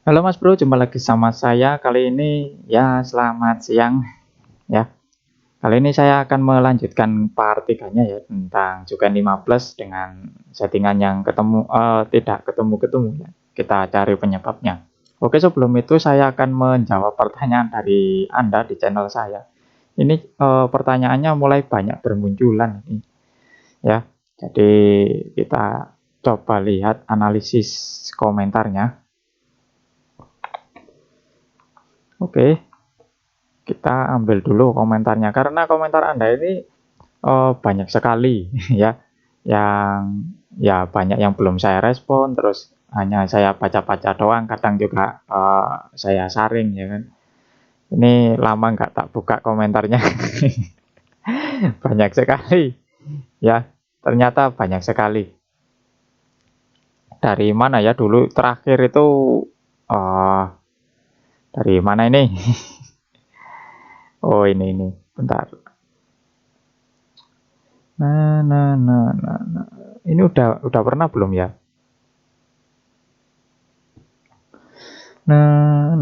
Halo Mas Bro, jumpa lagi sama saya. Kali ini ya selamat siang ya. Kali ini saya akan melanjutkan part 3-nya ya tentang Juken 15 dengan settingan yang tidak ketemu-ketemu ya. Kita cari penyebabnya. Oke, sebelum itu saya akan menjawab pertanyaan dari Anda di channel saya. Ini pertanyaannya mulai banyak bermunculan ini ya. Jadi kita coba lihat analisis komentarnya. Oke. Kita ambil dulu komentarnya karena komentar Anda ini banyak sekali ya yang banyak yang belum saya respon, terus hanya saya baca-baca doang, kadang juga saya saring ya kan. Ini lama nggak tak buka komentarnya. Banyak sekali ya, ternyata banyak sekali. Dari mana ya dulu terakhir itu eh dari mana ini? Oh, ini bentar. Nah. Ini udah pernah belum ya? Nah.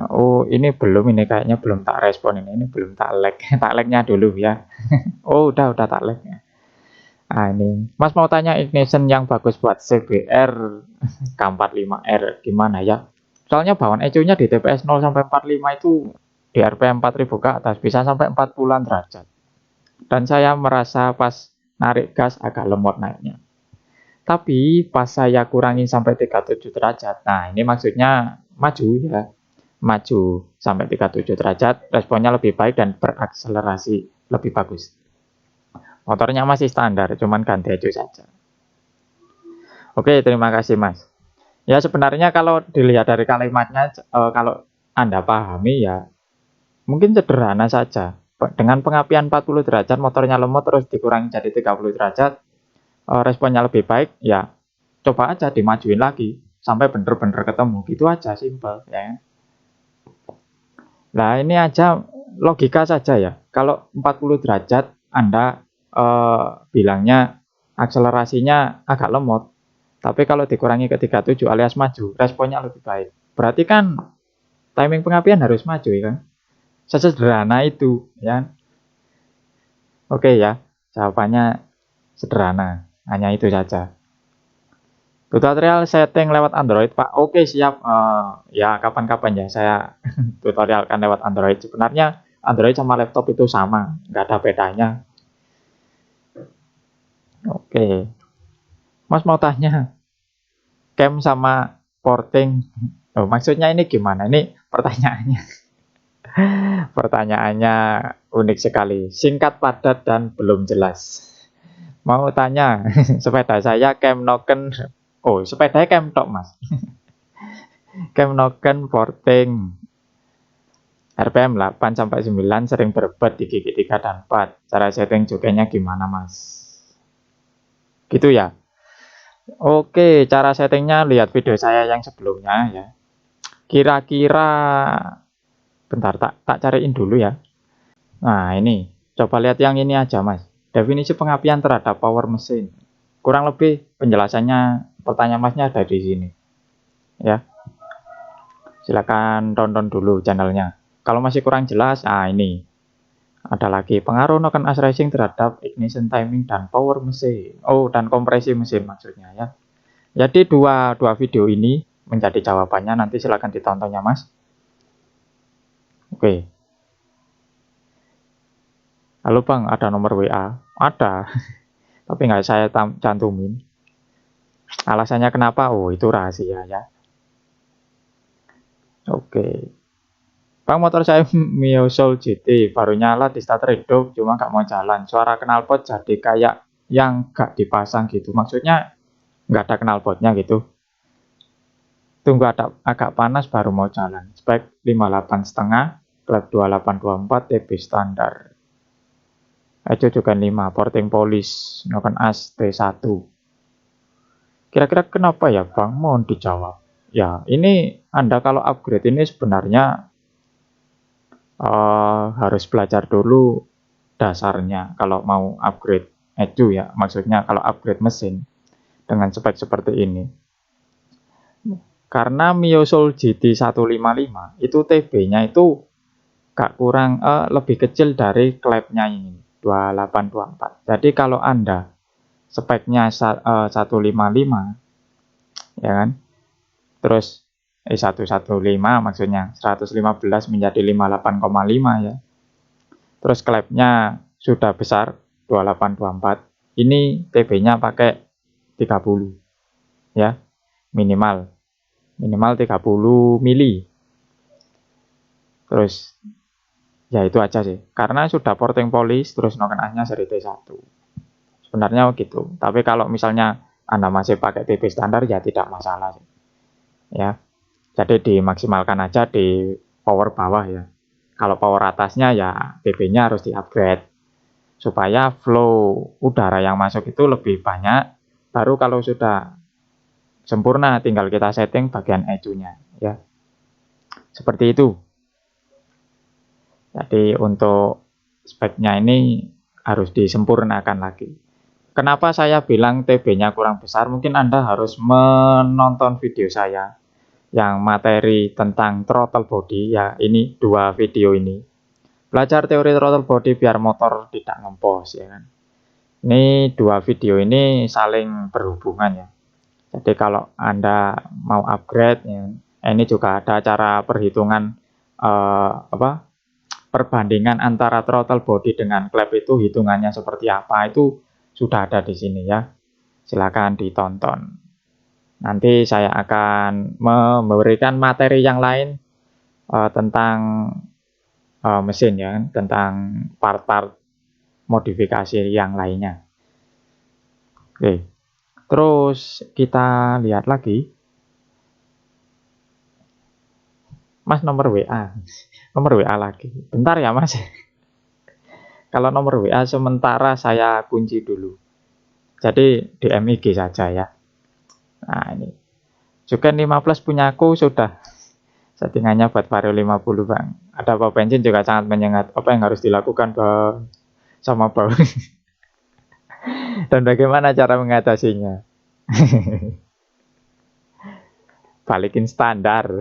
Oh, ini belum, ini kayaknya belum tak respon ini. Ini belum tak like. Tak like-nya dulu ya. Oh, udah tak like. Ah, ini. Mas mau tanya ignition yang bagus buat CBR K45R gimana ya? Soalnya bawaan ECU-nya di TPS 0 sampai 45 itu di RPM 4000 ke atas bisa sampai 40-an derajat. Dan saya merasa pas narik gas agak lemot naiknya. Tapi pas saya kurangin sampai 37 derajat, nah ini maksudnya maju ya, maju sampai 37 derajat, responnya lebih baik dan berakselerasi lebih bagus. Motornya masih standar, cuman ganti ECU saja. Oke, terima kasih Mas. Ya sebenarnya kalau dilihat dari kalimatnya, kalau Anda pahami ya mungkin sederhana saja. Dengan pengapian 40 derajat, motornya lemot terus dikurangi jadi 30 derajat, responnya lebih baik, ya coba aja dimajuin lagi sampai bener-bener ketemu, gitu aja, simple ya. Nah ini aja logika saja ya, kalau 40 derajat Anda bilangnya akselerasinya agak lemot, tapi kalau dikurangi ke 37 alias maju, responnya lebih baik, berarti kan timing pengapian harus maju ya kan, sesederhana itu ya. Oke ya, jawabannya sederhana, hanya itu saja. Tutorial setting lewat Android, Pak. Oke, siap. Ya, kapan-kapan ya saya tutorialkan lewat Android. Sebenarnya Android sama laptop itu sama, nggak ada bedanya. Oke. Mas mau tanya, cam sama porting. Oh, maksudnya ini gimana? Ini pertanyaannya. Pertanyaannya unik sekali. Singkat, padat, dan belum jelas. Mau tanya, sepeda saya cam noken. Oh, sepedanya cam tok, Mas. Cam noken porting. RPM 8 sampai 9 sering berebut di gigi 3 dan 4. Cara setting jokinya gimana, Mas? Gitu ya. Oke, cara settingnya lihat video saya yang sebelumnya ya. Kira-kira bentar tak cariin dulu ya. Nah, ini. Coba lihat yang ini aja, Mas. Definisi pengapian terhadap power mesin. Kurang lebih penjelasannya pertanyaan Masnya ada di sini. Ya. Silakan tonton dulu channelnya. Kalau masih kurang jelas, ini. Ada lagi pengaruh noken as racing terhadap ignition timing dan power mesin. Oh, dan kompresi mesin maksudnya ya. Jadi dua video ini menjadi jawabannya, nanti silahkan ditontonnya Mas. Oke. Halo Bang, ada nomor WA? Ada, tapi nggak saya cantumin. Alasannya kenapa? Oh, itu rahasia ya. Oke. Bang, motor saya Mio Soul GT baru nyala di start redup, cuma nggak mau jalan. Suara knalpot jadi kayak yang nggak dipasang gitu. Maksudnya nggak ada knalpotnya gitu. Tunggu agak panas baru mau jalan. Spek 58,5, klep 2824, TB standar. Eco juga 5, porting polish, noken as T1. Kira-kira kenapa ya Bang? Mohon dijawab. Ya, ini Anda kalau upgrade ini sebenarnya harus belajar dulu dasarnya kalau mau upgrade ECU ya. Maksudnya kalau upgrade mesin dengan spek seperti ini. Karena Mio Soul GT 155 itu TB-nya itu gak kurang lebih kecil dari klepnya ini 2824. Jadi kalau Anda speknya 155 ya kan. Terus 115 maksudnya 115 menjadi 58,5 ya. Terus klepnya sudah besar 2824. Ini TB-nya pakai 30 ya. Minimal 30 mili. Terus ya itu aja sih. Karena sudah porting polish terus noken asnya seri T1. Sebenarnya begitu. Tapi kalau misalnya Anda masih pakai TB standar ya tidak masalah sih. Ya. Jadi dimaksimalkan aja di power bawah ya. Kalau power atasnya ya TB-nya harus di-upgrade supaya flow udara yang masuk itu lebih banyak. Baru kalau sudah sempurna tinggal kita setting bagian ECU-nya ya. Seperti itu. Jadi untuk speknya ini harus disempurnakan lagi. Kenapa saya bilang TB-nya kurang besar? Mungkin Anda harus menonton video saya yang materi tentang throttle body ya. Ini 2 video ini. Belajar teori throttle body biar motor tidak ngempos ya kan. Ini 2 video ini saling berhubungan ya. Jadi kalau Anda mau upgrade ya, ini juga ada cara perhitungan perbandingan antara throttle body dengan klep itu hitungannya seperti apa itu sudah ada di sini ya. Silakan ditonton. Nanti saya akan memberikan materi yang lain tentang mesin ya, tentang part-part modifikasi yang lainnya. Oke. Terus kita lihat lagi. Mas nomor WA. Nomor WA lagi. Bentar ya Mas. Kalau nomor WA sementara saya kunci dulu. Jadi DM IG saja ya. Nah ini. Juga 5 Plus punya aku sudah. Settingannya buat Vario 50 Bang. Ada bau bensin juga sangat menyengat. Apa yang harus dilakukan Bang? Sama bau. Dan bagaimana cara mengatasinya? Balikin standar.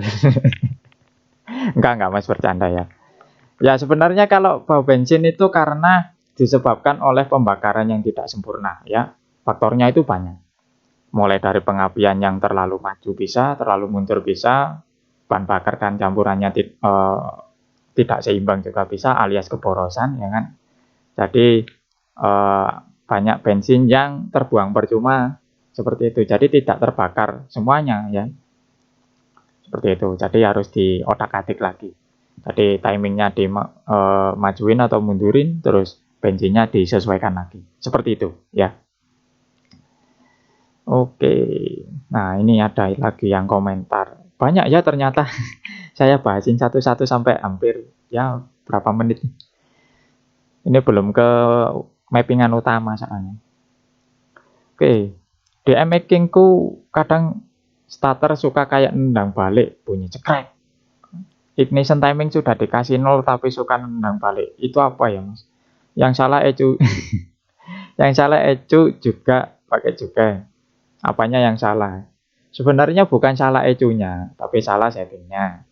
Enggak Mas, bercanda ya. Ya sebenarnya kalau bau bensin itu karena disebabkan oleh pembakaran yang tidak sempurna ya. Faktornya itu banyak. Mulai dari pengapian yang terlalu maju bisa, terlalu mundur bisa, bahan bakar dan campurannya tidak seimbang juga bisa, alias keborosan ya kan. Jadi banyak bensin yang terbuang percuma seperti itu. Jadi tidak terbakar semuanya ya. Seperti itu. Jadi harus diotak-atik lagi. Jadi timingnya dimajuin atau mundurin, terus bensinnya disesuaikan lagi. Seperti itu ya. Oke. Nah ini ada lagi yang komentar. Banyak ya ternyata. Saya bahasin satu-satu sampai hampir ya berapa menit. Ini belum ke mappingan utama soalnya. Oke. DM makingku kadang starter suka kayak nendang balik, bunyi cekrek. Ignition timing sudah dikasih 0 tapi suka nendang balik. Itu apa ya Mas? Yang salah ECU. Yang salah ECU juga pakai juga. Apanya yang salah? Sebenarnya bukan salah ECU-nya, tapi salah settingnya.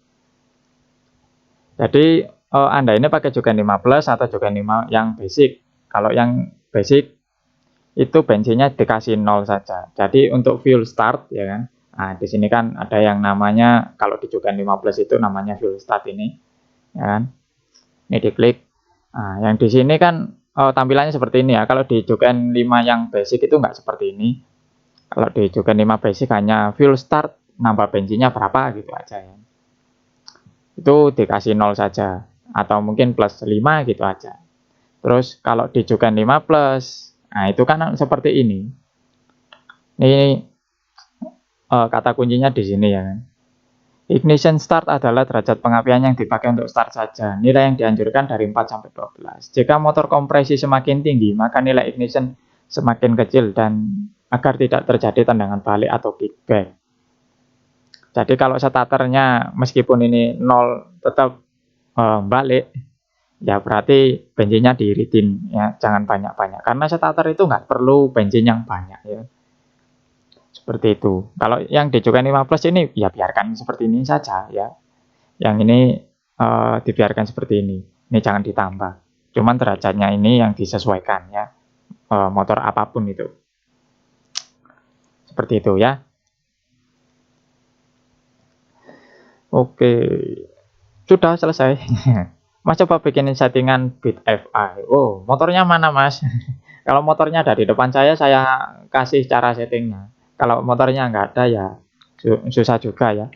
Jadi Anda ini pakai Jugen 5 Plus atau Jugen 5 yang basic. Kalau yang basic itu bensinnya dikasih 0 saja. Jadi untuk fuel start ya kan. Nah, di sini kan ada yang namanya kalau di Jugen 5 Plus itu namanya fuel start ini. Ya kan? Ini diklik. Nah, yang di sini kan tampilannya seperti ini ya. Kalau di Jugen 5 yang basic itu enggak seperti ini. Kalau di Jugen 5 basic hanya fuel start, nambah bensinnya berapa gitu aja ya. Itu dikasih 0 saja. Atau mungkin plus 5 gitu aja. Terus kalau di Jugen 5 Plus, nah itu kan seperti ini. Ini kata kuncinya di sini ya. Ignition start adalah derajat pengapian yang dipakai untuk start saja. Nilai yang dianjurkan dari 4 sampai 12. Jika motor kompresi semakin tinggi, maka nilai ignition semakin kecil dan agar tidak terjadi tendangan balik atau kickback. Jadi kalau starternya meskipun ini 0 tetap balik, ya berarti bensinnya diiritin ya, jangan banyak-banyak. Karena starter itu nggak perlu bensin yang banyak ya. Seperti itu. Kalau yang Dejoken 5 Plus ini ya biarkan seperti ini saja ya. Yang ini dibiarkan seperti ini. Ini jangan ditambah. Cuman derajatnya ini yang disesuaikan ya. Motor apapun itu. Seperti itu ya. Oke. Sudah selesai. Mas coba bikinin settingan Beat FI. Oh, motornya mana, Mas? Kalau motornya ada di depan saya kasih cara settingnya. Kalau motornya nggak ada ya susah juga ya.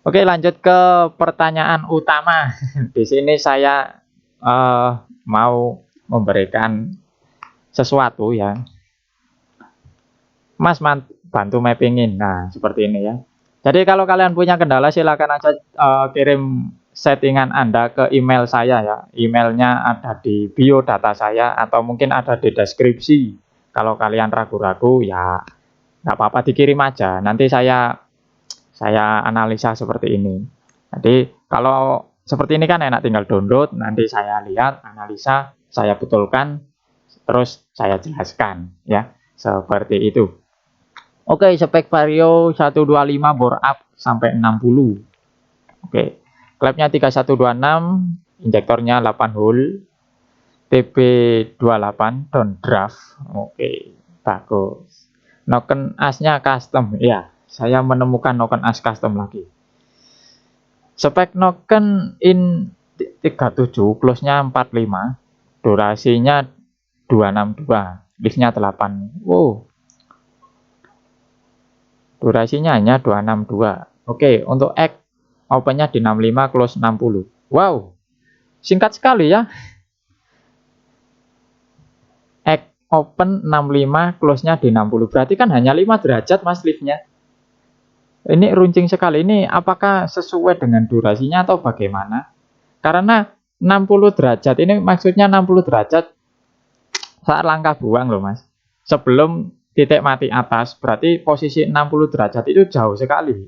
Oke, lanjut ke pertanyaan utama. Di sini saya mau memberikan sesuatu ya. Mas bantu mappingin. Nah, seperti ini ya. Jadi kalau kalian punya kendala silakan aja kirim settingan Anda ke email saya ya. Emailnya ada di bio data saya atau mungkin ada di deskripsi. Kalau kalian ragu-ragu ya nggak apa-apa dikirim aja. Nanti saya analisa seperti ini. Jadi kalau seperti ini kan enak tinggal download, nanti saya lihat, analisa, saya betulkan, terus saya jelaskan ya. Seperti itu. Oke, spek Vario 125 bore up sampai 60. Oke. Klepnya 3126, injektornya 8 hole, TB28 down draft. Oke, bagus. Noken asnya custom ya. Saya menemukan noken as custom lagi. Spek noken in 37 plusnya 45, durasinya 262, liftnya 8. Wow. Durasinya hanya 262. Oke, untuk X opennya di 65, close 60. Wow, singkat sekali ya. X open 65, close-nya di 60. Berarti kan hanya 5 derajat mas liftnya. Ini runcing sekali. Ini apakah sesuai dengan durasinya atau bagaimana? Karena 60 derajat, ini maksudnya 60 derajat saat langkah buang loh mas. Sebelum titik mati atas, berarti posisi 60 derajat itu jauh sekali.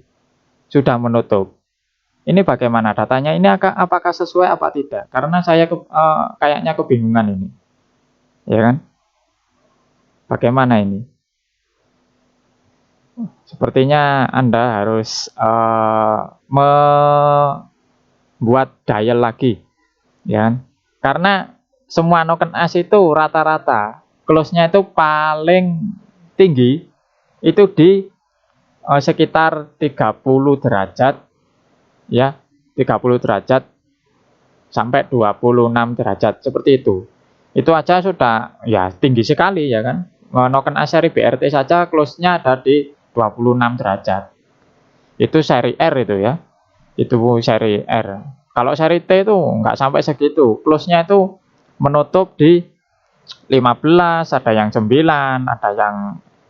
Sudah menutup. Ini bagaimana datanya? Ini apakah sesuai apa tidak? Karena saya kayaknya kebingungan ini. Ya kan? Bagaimana ini? Sepertinya Anda harus membuat dial lagi. Ya kan? Karena semua noken as itu rata-rata close-nya itu paling tinggi itu di sekitar 30 derajat ya, 30 derajat sampai 26 derajat seperti itu. Itu aja sudah ya tinggi sekali ya kan. Noken as seri BRT saja close-nya ada di 26 derajat. Itu seri R itu ya. Itu seri R. Kalau seri T itu nggak sampai segitu. Close-nya itu menutup di 15, ada yang 9, ada yang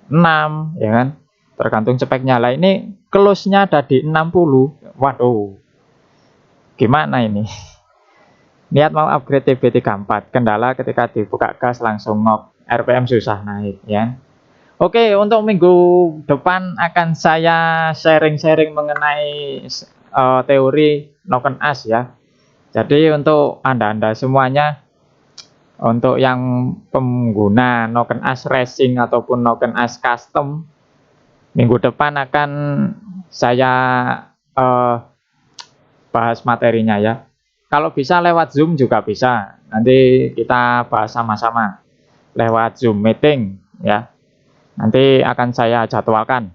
6 ya kan, tergantung speknya. Lah ini close-nya ada di 60. Waduh, gimana ini? Niat mau upgrade TB34, kendala ketika dibuka gas langsung ngop, RPM susah naik ya. Oke, untuk minggu depan akan saya sharing-sharing mengenai teori noken as ya. Jadi untuk anda semuanya, untuk yang pengguna noken as racing ataupun noken as custom, minggu depan akan saya bahas materinya ya. Kalau bisa lewat Zoom juga bisa. Nanti kita bahas sama-sama lewat Zoom meeting ya. Nanti akan saya jadwalkan.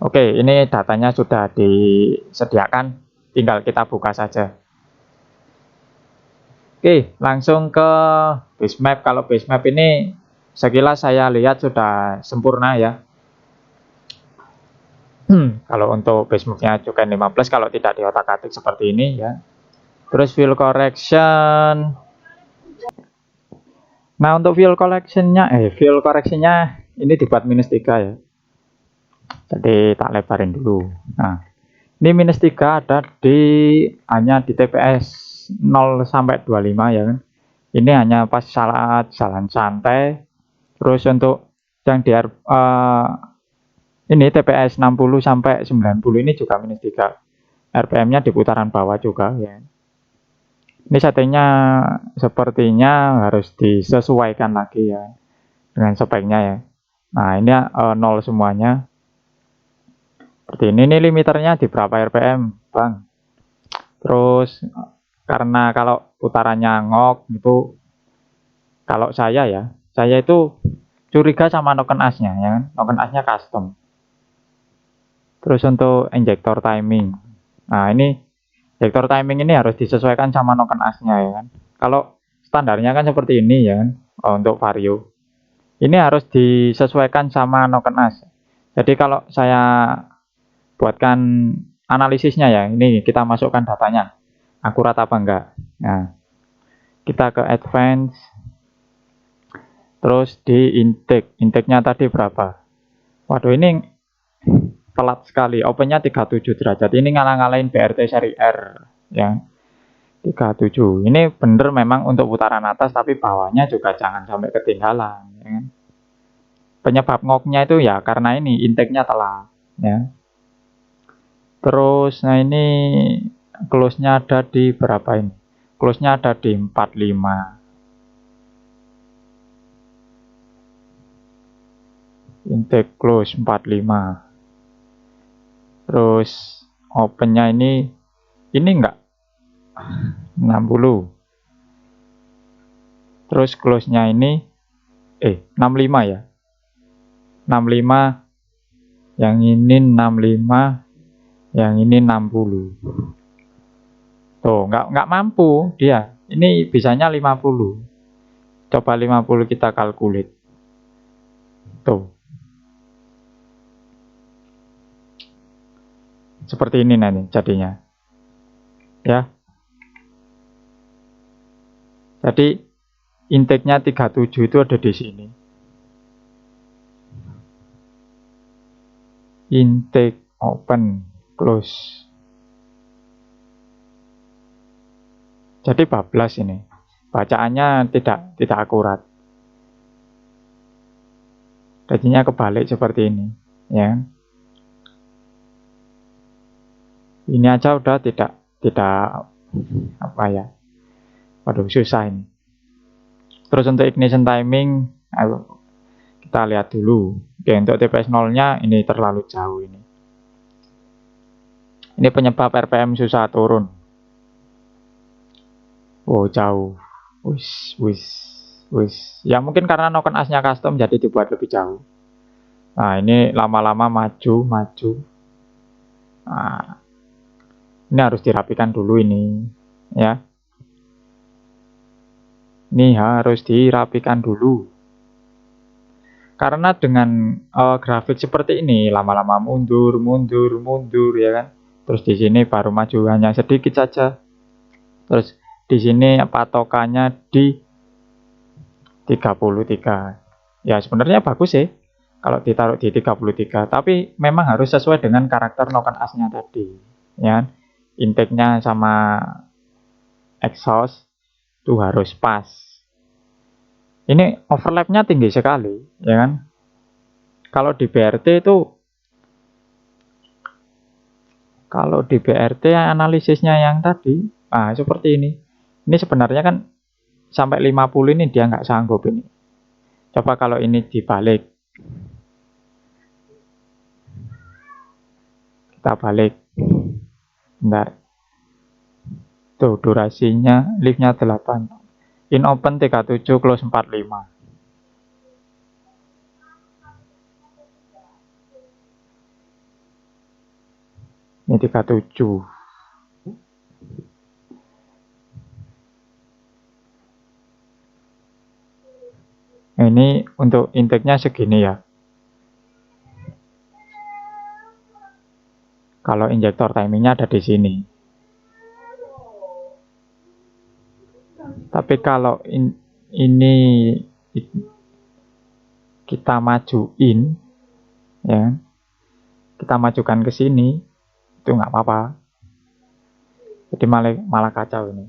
Oke, ini datanya sudah disediakan, tinggal kita buka saja. Oke, langsung ke base map. Kalau base map ini sekilas saya lihat sudah sempurna ya. Kalau untuk base mapnya Dejoken 15 kalau tidak diotak-atik seperti ini ya. Terus fuel correction. Nah untuk fuel correctionnya ini dibuat -3 ya. Jadi tak lebarin dulu. Nah ini -3 ada hanya di TPS 0 sampai 25 ya kan. Ini hanya pas saat jalan santai. Terus untuk yang di ini TPS 60 sampai 90 ini juga -3. RPM-nya di putaran bawah juga ya. Ini settingnya sepertinya harus disesuaikan lagi ya dengan speknya ya. Nah, ini 0 semuanya. Seperti ini limiternya di berapa RPM, Bang. Terus karena kalau putarannya ngok itu, kalau saya itu curiga sama noken asnya ya kan. Noken asnya custom. Terus untuk injektor timing. Nah, ini injektor timing ini harus disesuaikan sama noken asnya ya kan. Kalau standarnya kan seperti ini ya kan. Untuk vario. Ini harus disesuaikan sama noken as. Jadi kalau saya buatkan analisisnya ya, ini kita masukkan datanya. Akurat apa enggak. Nah, kita ke advance. Terus di intake-nya tadi berapa? Waduh, ini telat sekali. Opennya 37 derajat. Ini ngalah-ngalahin BRT seri R. Ya, 37. Ini bener memang untuk putaran atas, tapi bawahnya juga jangan sampai ketinggalan. Ya kan? Penyebab ngoknya itu ya karena ini intake-nya telat. Ya. Terus, nah ini close-nya ada di berapa ini? Close-nya ada di 45. Intake close 45. Terus opennya ini enggak 60. Terus close-nya ini 65 ya. 65, yang ini 65, yang ini 60. Tuh, nggak mampu dia. Ini bisanya 50. Coba 50 kita kalkulit. Tuh. Seperti ini nanti jadinya. Ya. Jadi intake-nya 37 itu ada di sini. Intake, open, close. Jadi bablas ini. Bacaannya tidak akurat. Jadinya kebalik seperti ini, ya. Ini aja udah tidak apa ya. Waduh, susah ini. Terus untuk ignition timing, ayo kita lihat dulu. Oke, untuk TPS 0-nya ini terlalu jauh ini. Ini penyebab RPM susah turun. Oh, jauh. Wis. Ya mungkin karena noken asnya custom jadi dibuat lebih jauh. Nah, ini lama-lama maju. Nah, ini harus dirapikan dulu ini, ya. Ini harus dirapikan dulu. Karena dengan grafik seperti ini lama-lama mundur ya kan. Terus di sini baru maju hanya sedikit saja. Terus di sini patokannya di 33. Ya sebenarnya bagus sih kalau ditaruh di 33, tapi memang harus sesuai dengan karakter noken asnya tadi, ya. Intake-nya sama exhaust itu harus pas. Ini overlapnya tinggi sekali, ya kan? Kalau di BRT itu, analisisnya yang tadi, seperti ini. Ini sebenarnya kan sampai 50 ini dia nggak sanggup ini. Coba kalau ini dibalik. Kita balik. Bentar. Tuh durasinya, liftnya 8. In open 37, close 45. Ini 37. Ini untuk intake-nya segini ya. Kalau injektor timingnya ada di sini. Tapi kalau ini kita majuin, ya, kita majukan ke sini, itu nggak apa-apa. Jadi malah kacau ini.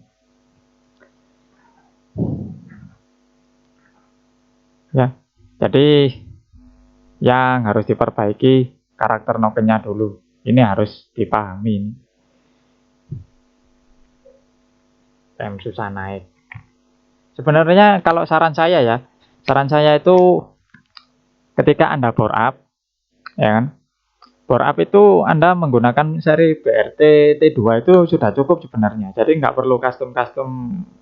Ya, jadi yang harus diperbaiki karakter nokennya dulu. Ini harus dipahami. Susah naik. Sebenarnya kalau saran saya itu Ketika Anda bore up, ya kan? Bore up itu Anda menggunakan seri BRT T2 itu sudah cukup sebenarnya. Jadi nggak perlu custom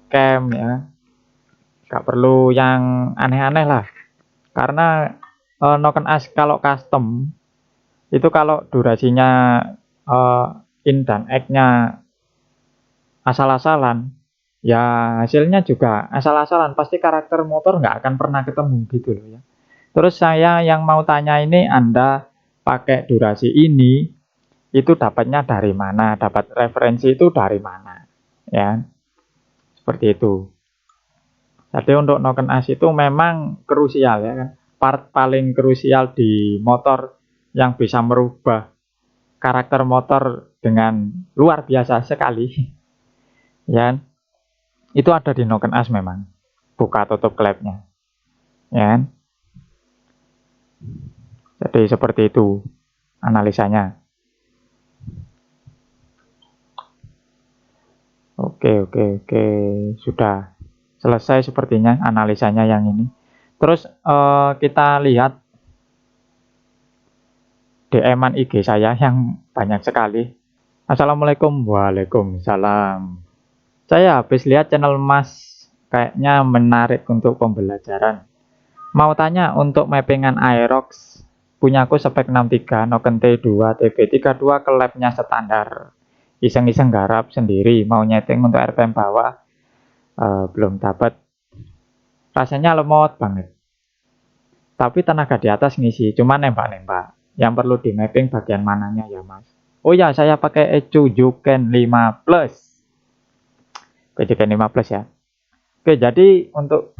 cam ya. Nggak perlu yang aneh-aneh lah. Karena Noken As kalau custom itu kalau durasinya in dan X-nya asal-asalan, ya hasilnya juga asal-asalan. Pasti karakter motor nggak akan pernah ketemu gitu loh ya. Terus saya yang mau tanya ini, Anda pakai durasi ini itu dapatnya dari mana? Dapat referensi itu dari mana? Ya, seperti itu. Jadi untuk Noken As itu memang krusial ya kan. Part paling krusial di motor yang bisa merubah karakter motor dengan luar biasa sekali. Ya, itu ada di Noken As memang. Buka tutup klepnya. Ya. Jadi seperti itu analisanya. Oke, sudah selesai sepertinya analisanya yang ini. Terus kita lihat DM-an IG saya yang banyak sekali. Assalamualaikum, waalaikumsalam. Saya habis lihat channel Mas, kayaknya menarik untuk pembelajaran. Mau tanya untuk mappingan Aerox, punyaku spek 63, Noken T2, TB32 ke labnya standar. Iseng-iseng garap sendiri, mau nyeting untuk RPM bawah, belum dapat. Rasanya lemot banget. Tapi tenaga di atas ngisi, cuma nembak-nembak. Yang perlu di mapping bagian mananya ya Mas? Oh ya, saya pakai ECU Juken 5 Plus. Juken 5 Plus ya. Oke, jadi untuk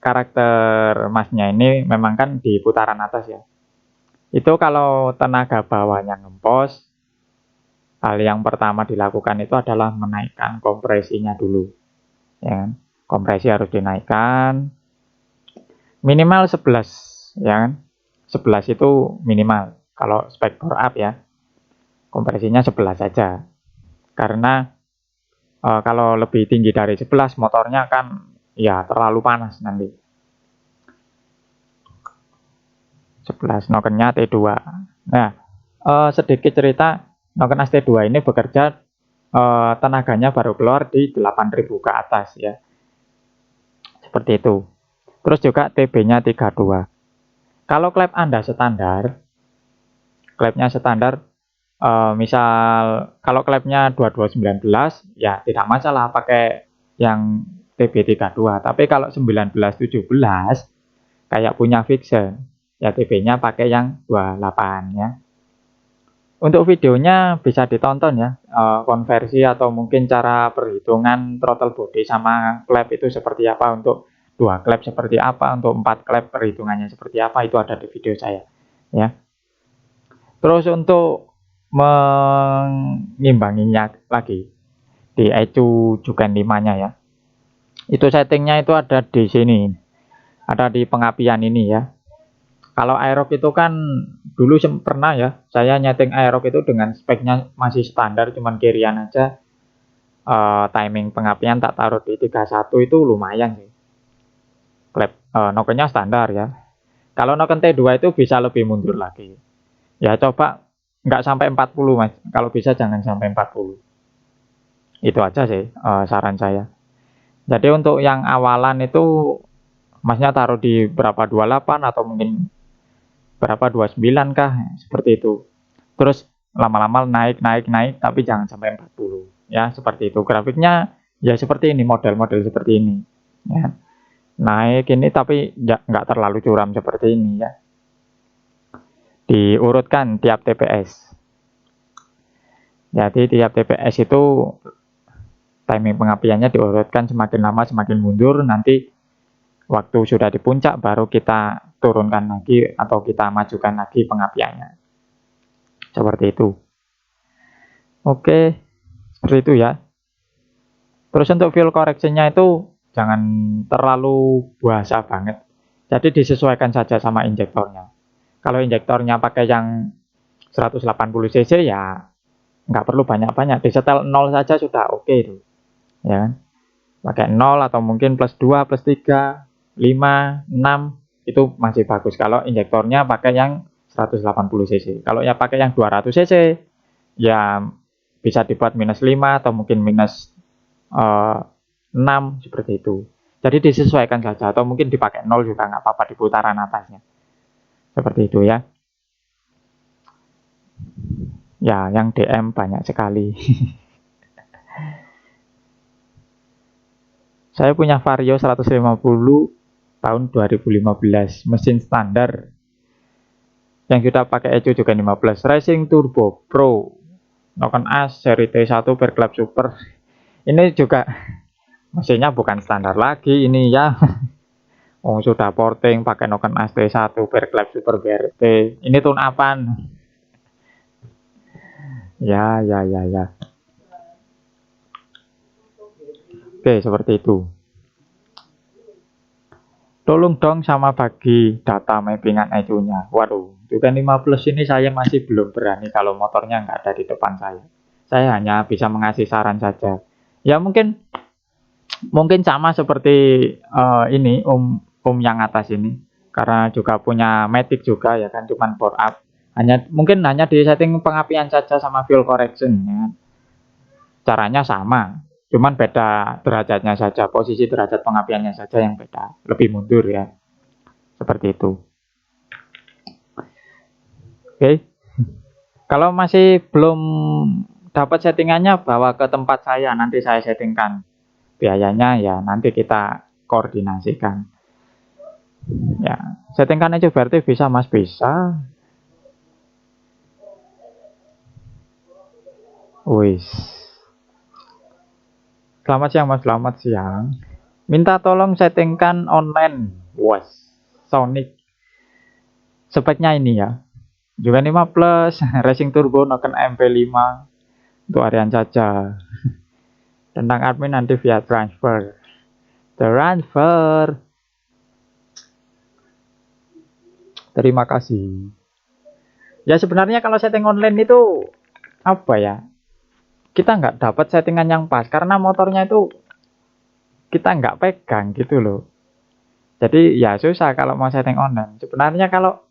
karakter Masnya ini memang kan di putaran atas ya. Itu kalau tenaga bawahnya ngempos, hal yang pertama dilakukan itu adalah menaikkan kompresinya dulu. Ya kan? Kompresi harus dinaikkan minimal 11 ya kan. 11 itu minimal kalau spek bore up ya. Kompresinya 11 saja. Karena kalau lebih tinggi dari 11 motornya kan ya terlalu panas nanti. 11 Nokennya T2. Nah, sedikit cerita, Noken As T2 ini bekerja tenaganya baru keluar di 8.000 ke atas ya. Seperti itu. Terus juga TB-nya 32. Kalau klep Anda standar, klepnya standar, misal kalau klepnya 2219 ya tidak masalah pakai yang TB32. Tapi kalau 1917 kayak punya Vixen, ya TB-nya pakai yang 28 ya. Untuk videonya bisa ditonton ya, konversi atau mungkin cara perhitungan throttle body sama klep itu seperti apa, untuk 2 klep seperti apa, untuk 4 klep perhitungannya seperti apa, itu ada di video saya ya. Terus untuk mengimbanginya lagi di ECU Juken 5-nya ya. Itu settingnya itu ada di sini. Ada di pengapian ini ya. Kalau Aerox itu kan dulu pernah ya, saya nyeting Aerox itu dengan speknya masih standar, cuman kirian aja. Timing pengapian tak taruh di 31 itu lumayan sih. Klep Nokennya standar ya. Kalau Noken T2 itu bisa lebih mundur lagi. Ya coba nggak sampai 40 Mas. Kalau bisa jangan sampai 40. Itu aja sih saran saya. Jadi untuk yang awalan itu Masnya taruh di berapa, 28 atau mungkin berapa, 29 kah, seperti itu. Terus lama-lama naik tapi jangan sampai 40 ya, seperti itu. Grafiknya ya seperti ini, model-model seperti ini ya. Naik ini tapi nggak terlalu curam seperti ini ya. Diurutkan tiap TPS. Jadi tiap TPS itu timing pengapiannya diurutkan, semakin lama semakin mundur. Nanti waktu sudah di puncak baru kita turunkan lagi atau kita majukan lagi pengapiannya. Seperti itu. Oke, seperti itu ya. Terus untuk fuel correction-nya itu jangan terlalu buasa banget. Jadi disesuaikan saja sama injektornya. Kalau injektornya pakai yang 180 cc ya nggak perlu banyak-banyak. Disetel 0 saja sudah oke itu. Ya kan? Pakai 0 atau mungkin plus 2, plus 3, 5, 6 itu masih bagus. Kalau injektornya pakai yang 180 cc. Kalau ya pakai yang 200 cc, ya bisa dibuat -5 atau mungkin -6 seperti itu. Jadi disesuaikan saja, atau mungkin dipakai 0 juga nggak apa-apa di putaran atasnya. Seperti itu ya. Ya, yang DM banyak sekali. Saya punya Vario 150 tahun 2015, mesin standar yang sudah pakai ECU juga 15, Racing Turbo Pro, Noken As seri T1 Berklap Super. Ini juga mesinnya bukan standar lagi ini ya. Oh, sudah porting pakai Noken As T1 Berklap Super BRT. Ini tune apaan? Ya. Oke, seperti itu. Tolong dong sama bagi data mappingan ECU-nya. Waduh, Tukan 5 Plus ini saya masih belum berani kalau motornya nggak ada di depan saya. Saya hanya bisa mengasih saran saja. Ya mungkin sama seperti ini Om yang atas ini. Karena juga punya Matic juga ya kan, cuman power up. Mungkin hanya di setting pengapian saja sama fuel correction ya. Caranya sama, cuman beda derajatnya saja, posisi derajat pengapiannya saja yang beda, lebih mundur ya, seperti itu. Oke, kalau masih belum dapat settingannya, bawa ke tempat saya, nanti saya settingkan. Biayanya ya nanti kita koordinasikan. Ya, settingkan aja berarti bisa Mas, bisa. Wis. Selamat siang Mas, selamat siang. Minta tolong settingkan online. Wes, Sonic. Speknya ini ya. Juga 5 Plus, Racing Turbo, Noken MP5 untuk harian saja. Tentang admin nanti via transfer. Terima kasih. Ya sebenarnya kalau setting online itu apa ya? Kita nggak dapat settingan yang pas karena motornya itu kita nggak pegang gitu loh. Jadi ya susah kalau mau setting online. Sebenarnya kalau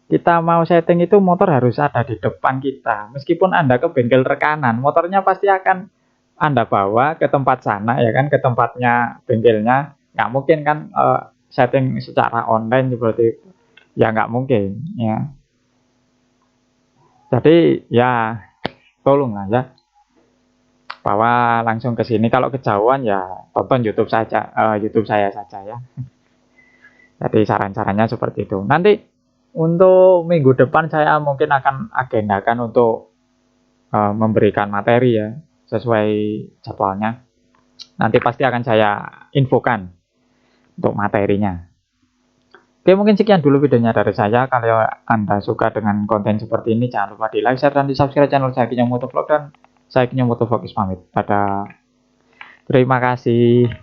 kita mau setting itu motor harus ada di depan kita. Meskipun Anda ke bengkel rekanan, motornya pasti akan Anda bawa ke tempat sana ya kan, ke tempatnya bengkelnya. Nggak mungkin kan setting secara online seperti itu. Ya nggak mungkin ya. Jadi ya tolonglah ya, bawa langsung ke sini. Kalau kejauhan ya tonton YouTube saja, YouTube saya saja ya. Jadi saran-sarannya seperti itu. Nanti untuk minggu depan saya mungkin akan agendakan untuk memberikan materi ya sesuai jadwalnya. Nanti pasti akan saya infokan untuk materinya. Oke, mungkin sekian dulu videonya dari saya. Kalau Anda suka dengan konten seperti ini, jangan lupa di like, share, dan di subscribe channel saya Kinyo Motovlog, dan saya Kinyo Motovlog pamit. Terima kasih.